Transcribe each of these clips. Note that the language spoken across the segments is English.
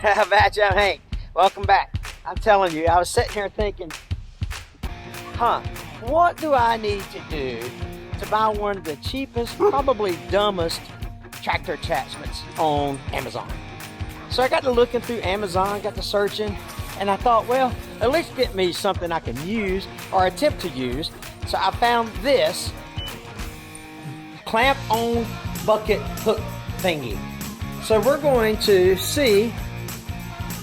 Batch up, Hank. Welcome back. I'm telling you, I was sitting here thinking, what do I need to do to buy one of the cheapest, probably dumbest tractor attachments on Amazon? So I got to looking through Amazon, got to searching, and I thought, well, at least get me something I can use or attempt to use. So I found this clamp-on bucket hook thingy. So we're going to see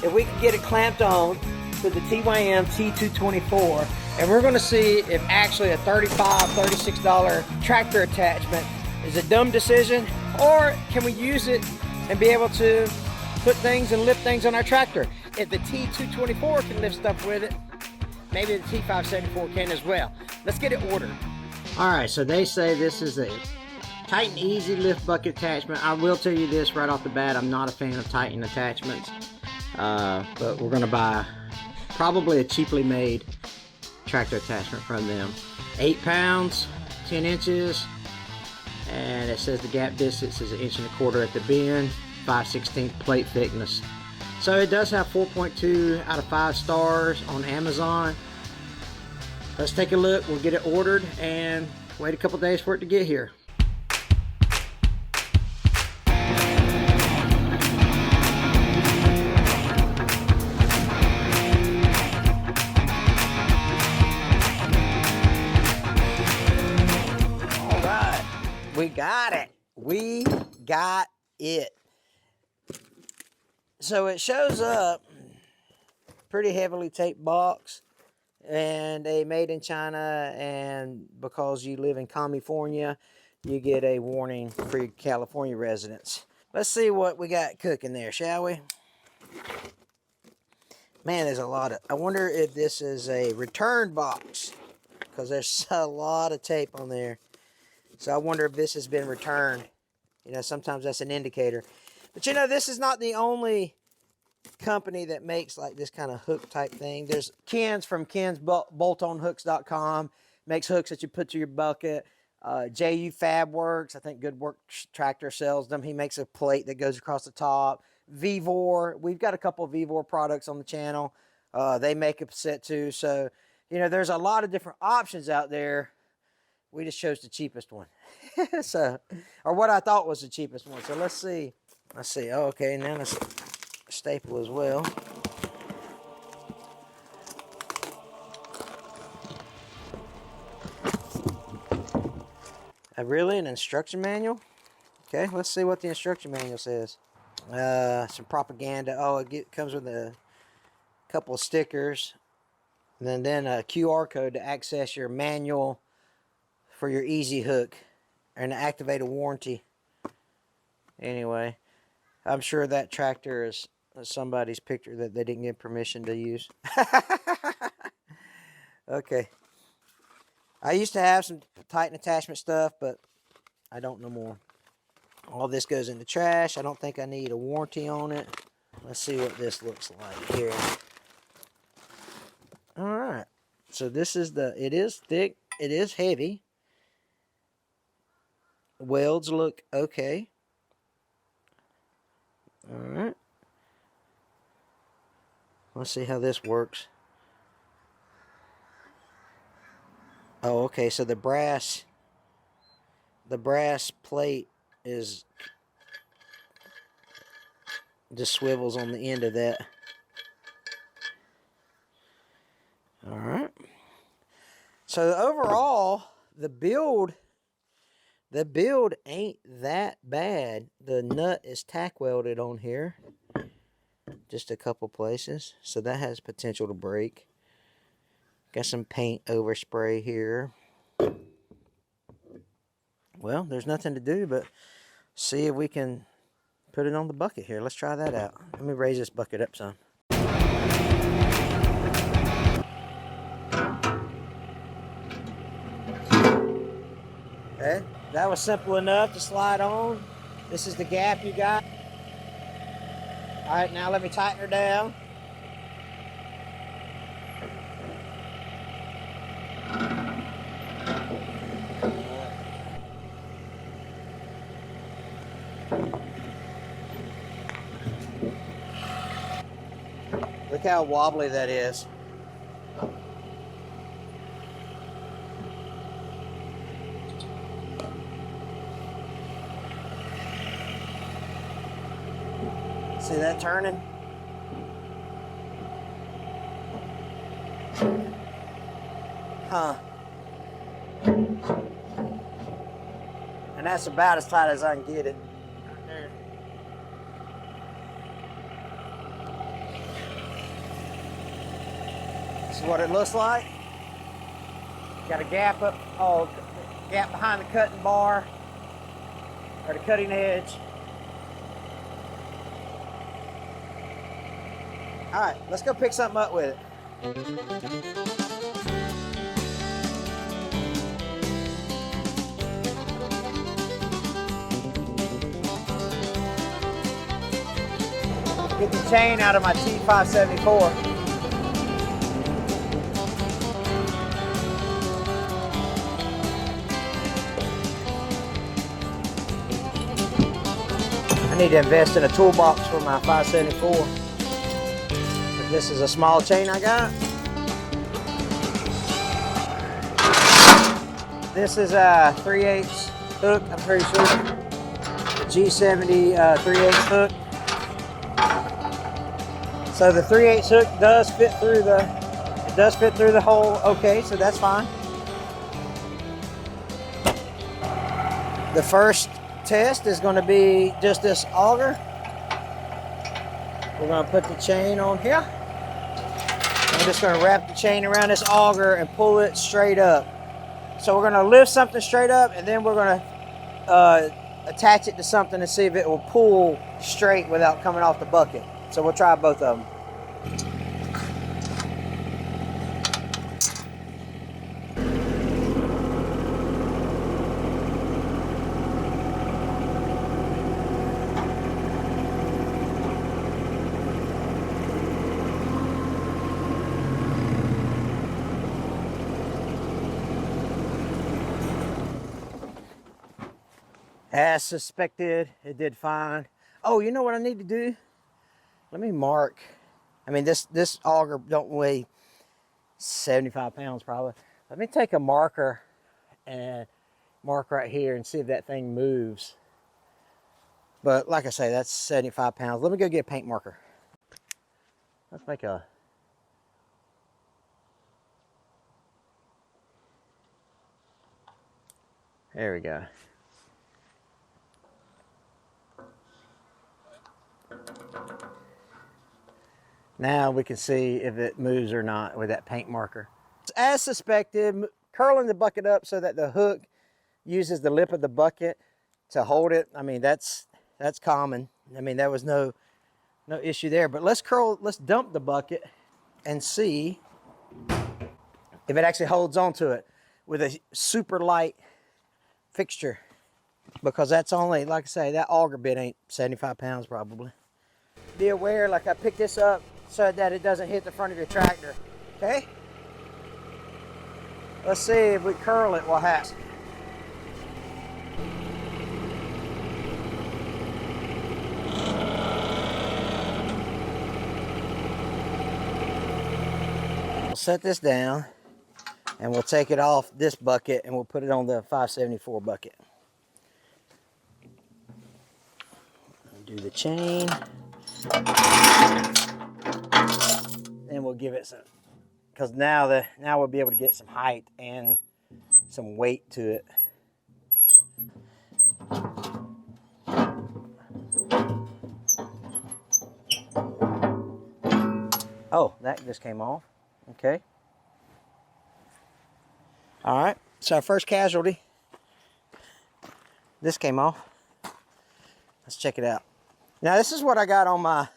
if we can get it clamped on to the TYM T224, and we're going to see if actually a $35, $36 tractor attachment is a dumb decision, or can we use it and be able to put things and lift things on our tractor. If the T224 can lift stuff with it, maybe the T574 can as well. Let's get it ordered. All right, so they say this is a Titan Easy Lift Bucket attachment. I will tell you this right off the bat, I'm not a fan of Titan attachments, but we're gonna buy probably a cheaply made tractor attachment from them. 8 pounds, 10 inches, and it says the gap distance is 1.25 inches at the bend, 5/16 plate thickness. So it does have 4.2 out of 5 stars on Amazon. Let's take a look. We'll get it ordered and wait a couple days for it to get here. All right, we got it. We got it. So it shows up pretty heavily taped box and a made in China, and because you live in California, you get a warning for your California residents. Let's see what we got cooking there, shall we? Man, there's a lot of, I wonder if this is a return box, because there's a lot of tape on there. So I wonder if this has been returned. You know, sometimes that's an indicator. But you know, this is not the only company that makes like this kind of hook type thing. There's Ken's from Ken's boltonhooks.com, makes hooks that you put to your bucket. JU Fab Works, I think Good Work Tractor sells them. He makes a plate that goes across the top. Vevor, we've got a couple of Vevor products on the channel. They make a set too. So, you know, there's a lot of different options out there. We just chose the cheapest one. So, or what I thought was the cheapest one. So let's see. Let's see. Oh, okay, and then it's a staple as well. Really? An instruction manual? Okay, let's see what the instruction manual says. Some propaganda. Oh, it comes with a couple of stickers. And then a QR code to access your manual for your easy hook and to activate a warranty. Anyway, I'm sure that tractor is somebody's picture that they didn't get permission to use. Okay. I used to have some Titan attachment stuff, but I don't no more. All this goes in the trash. I don't think I need a warranty on it. Let's see what this looks like here. All right. So this is it is thick. It is heavy. Welds look okay. All right. Let's see how this works. Oh, okay. So the brass plate is just swivels on the end of that. All right. So overall, the build ain't that bad. The nut is tack welded on here, just a couple places, so that has potential to break. Got some paint overspray here. Well, there's nothing to do but see if we can put it on the bucket here. Let's try that out. Let me raise this bucket up some. Okay, that was simple enough to slide on. This is the gap you got. All right, now let me tighten her down. Look how wobbly that is. See that turning? Huh. And that's about as tight as I can get it. Right there. This is what it looks like. Got a gap up, gap behind the cutting bar, or the cutting edge. All right, let's go pick something up with it. Get the chain out of my T574. I need to invest in a toolbox for my 574. This is a small chain I got. This is a 3/8 hook, I'm pretty sure. G70 3/8 hook. So the 3/8 hook does fit through the hole, okay, so that's fine. The first test is going to be just this auger. We're going to put the chain on here. I'm just going to wrap the chain around this auger and pull it straight up. So we're going to lift something straight up, and then we're going to attach it to something and see if it will pull straight without coming off the bucket. So we'll try both of them. As suspected, it did fine. Oh, you know what I need to do? Let me mark. I mean, this auger don't weigh 75 pounds probably. Let me take a marker and mark right here and see if that thing moves. But like I say, that's 75 pounds. Let me go get a paint marker. Let's make a... There we go. Now we can see if it moves or not with that paint marker. As suspected, curling the bucket up so that the hook uses the lip of the bucket to hold it. I mean, that's common. I mean, there was no issue there. But let's dump the bucket and see if it actually holds onto it with a super light fixture. Because that's only, like I say, that auger bit ain't 75 pounds probably. Be aware, like I picked this up so that it doesn't hit the front of your tractor, okay? Let's see if we curl it, what happens. We'll set this down and we'll take it off this bucket and we'll put it on the 574 bucket. Do the chain. Then we'll give it some, because now we'll be able to get some height and some weight to it. Oh, that just came off. Okay. All right, so our first casualty. This came off. Let's check it out. Now this is what I got on my,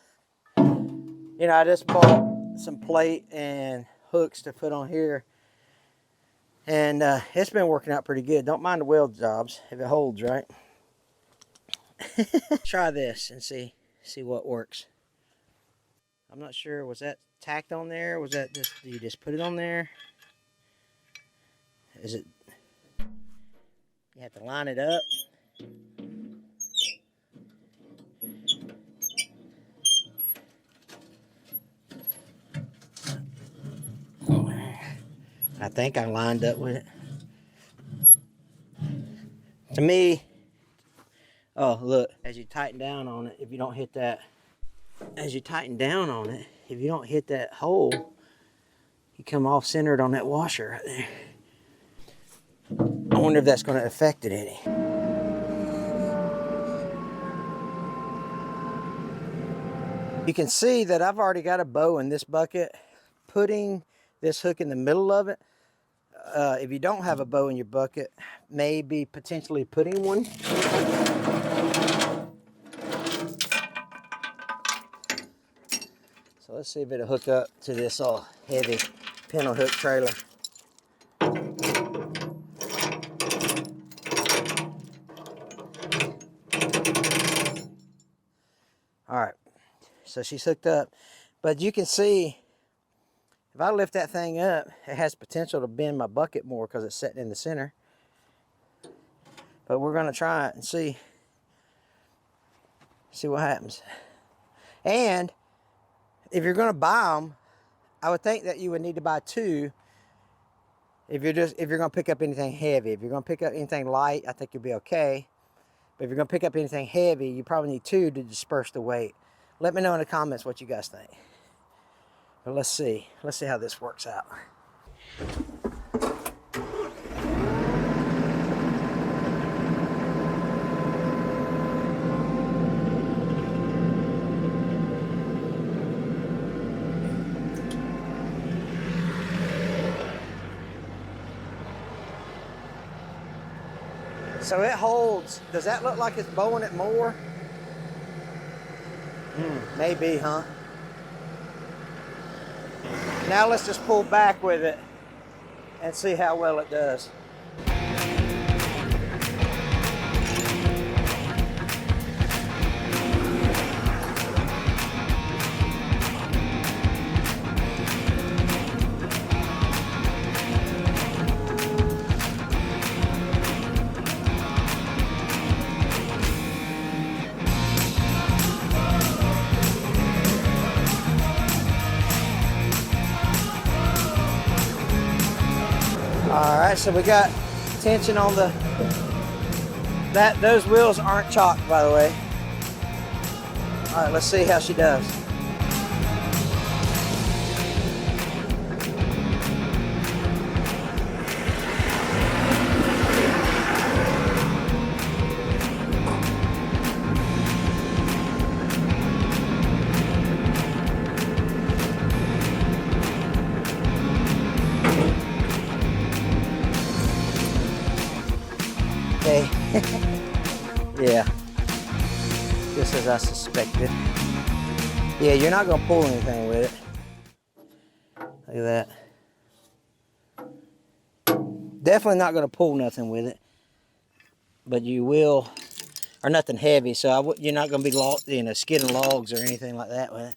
I just bought some plate and hooks to put on here. And it's been working out pretty good. Don't mind the weld jobs if it holds, right? Try this and see what works. I'm not sure, was that tacked on there? Was that just, do you just put it on there? Is it, you have to line it up. I think I lined up with it. To me, oh look, as you tighten down on it, if you don't hit that, as you tighten down on it, if you don't hit that hole, you come off centered on that washer right there. I wonder if that's going to affect it any. You can see that I've already got a bow in this bucket. Putting this hook in the middle of it, if you don't have a bow in your bucket, maybe potentially putting one. So let's see if it'll hook up to this all heavy pintle hook trailer. All right, so she's hooked up, but you can see if I lift that thing up, it has potential to bend my bucket more because it's sitting in the center. But we're gonna try it and see what happens. And if you're gonna buy them, I would think that you would need to buy two. If you're gonna pick up anything heavy. If you're gonna pick up anything light, I think you'll be okay. But if you're gonna pick up anything heavy, you probably need two to disperse the weight. Let me know in the comments what you guys think. But let's see how this works out. So it holds. Does that look like it's bowing it more? Maybe, huh? Now let's just pull back with it and see how well it does. All right, so we got tension on those wheels aren't chocked, by the way. All right, let's see how she does. Okay. Yeah, just as I suspected. Yeah, you're not gonna pull anything with it. Look at that. Definitely not gonna pull nothing with it, but you will, or nothing heavy. So you're not gonna be skidding logs or anything like that with it.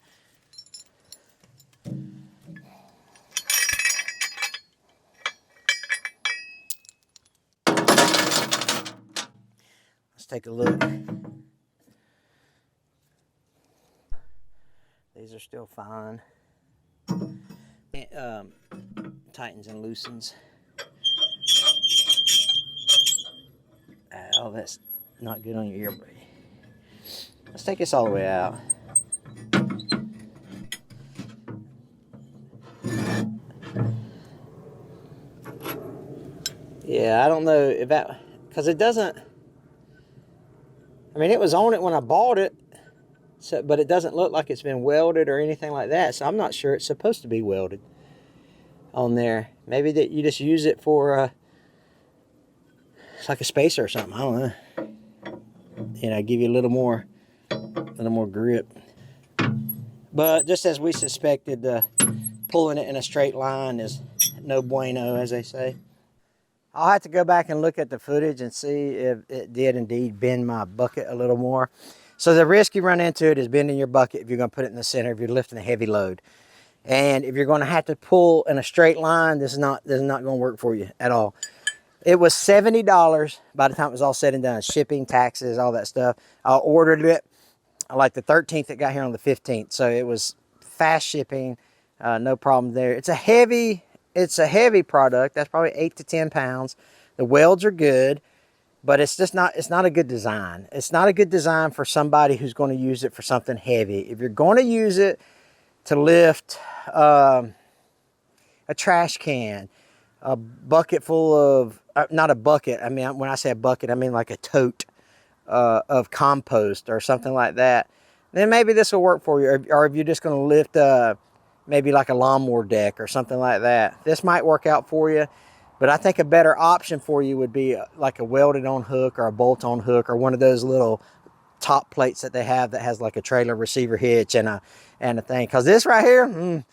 Let's take a look. These are still fine. Tightens and loosens. Oh, that's not good on your ear brake. Let's take this all the way out. Yeah, I don't know if that, because it doesn't, I mean, it was on it when I bought it, so, but it doesn't look like it's been welded or anything like that, so I'm not sure it's supposed to be welded on there. Maybe that you just use it for, it's like a spacer or something, I don't know. You know, give you a little more grip. But just as we suspected, pulling it in a straight line is no bueno, as they say. I'll have to go back and look at the footage and see if it did indeed bend my bucket a little more. So the risk you run into it is bending your bucket if you're going to put it in the center, if you're lifting a heavy load. And if you're going to have to pull in a straight line, this is not going to work for you at all. It was $70 by the time it was all said and done. Shipping, taxes, all that stuff. I ordered it like the 13th. It got here on the 15th. So it was fast shipping. No problem there. It's a heavy it's a heavy product. That's probably 8 to 10 pounds. The welds are good, but it's just not, it's not a good design. It's not a good design for somebody who's going to use it for something heavy. If you're going to use it to lift a trash can, a bucket full of, not a bucket, I mean, when I say a bucket, I mean like a tote of compost or something like that, then maybe this will work for you. Or if you're just going to lift maybe like a lawnmower deck or something like that, this might work out for you. But I think a better option for you would be like a welded on hook or a bolt on hook, or one of those little top plates that they have that has like a trailer receiver hitch and a thing. Because this right here,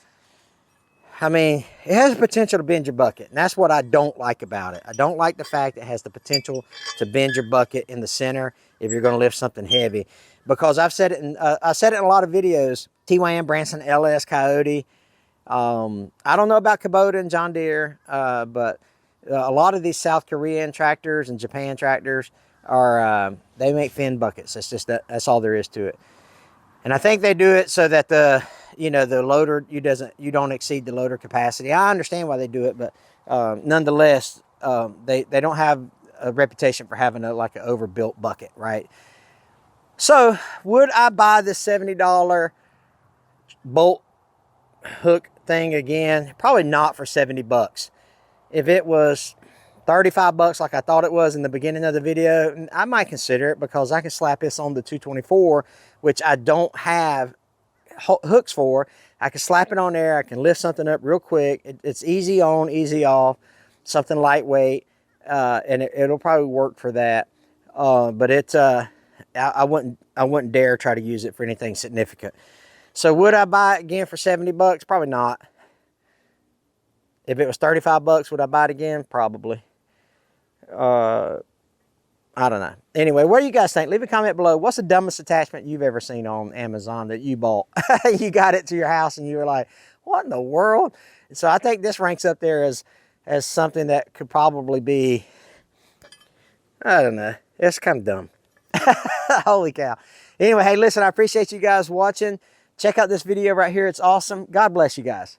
I mean, it has the potential to bend your bucket. And that's what I don't like about it. I don't like the fact it has the potential to bend your bucket in the center if you're going to lift something heavy. Because I've said it in, I said it in a lot of videos, TYM, Branson, LS, Coyote. I don't know about Kubota and John Deere, but a lot of these South Korean tractors and Japan tractors are, they make fin buckets. That's just, that's all there is to it. And I think they do it so that the loader, you don't exceed the loader capacity. I understand why they do it, but nonetheless, they don't have a reputation for having like an overbuilt bucket, right? So would I buy this $70 bolt hook thing again? Probably not for 70 bucks. If it was 35 bucks like I thought it was in the beginning of the video, I might consider it, because I can slap this on the 224, which I don't have hooks for. I can slap it on there. I can lift something up real quick. It's easy on, easy off, something lightweight, and it'll probably work for that. But it's I wouldn't dare try to use it for anything significant. So would I buy it again for 70 bucks? Probably not. If it was 35 bucks, would I buy it again? Probably. I don't know. Anyway, what do you guys think? Leave a comment below. What's the dumbest attachment you've ever seen on Amazon that you bought? You got it to your house and you were like, what in the world? So I think this ranks up there as something that could probably be, I don't know. It's kind of dumb. Holy cow. Anyway, hey, listen, I appreciate you guys watching. Check out this video right here. It's awesome. God bless you guys.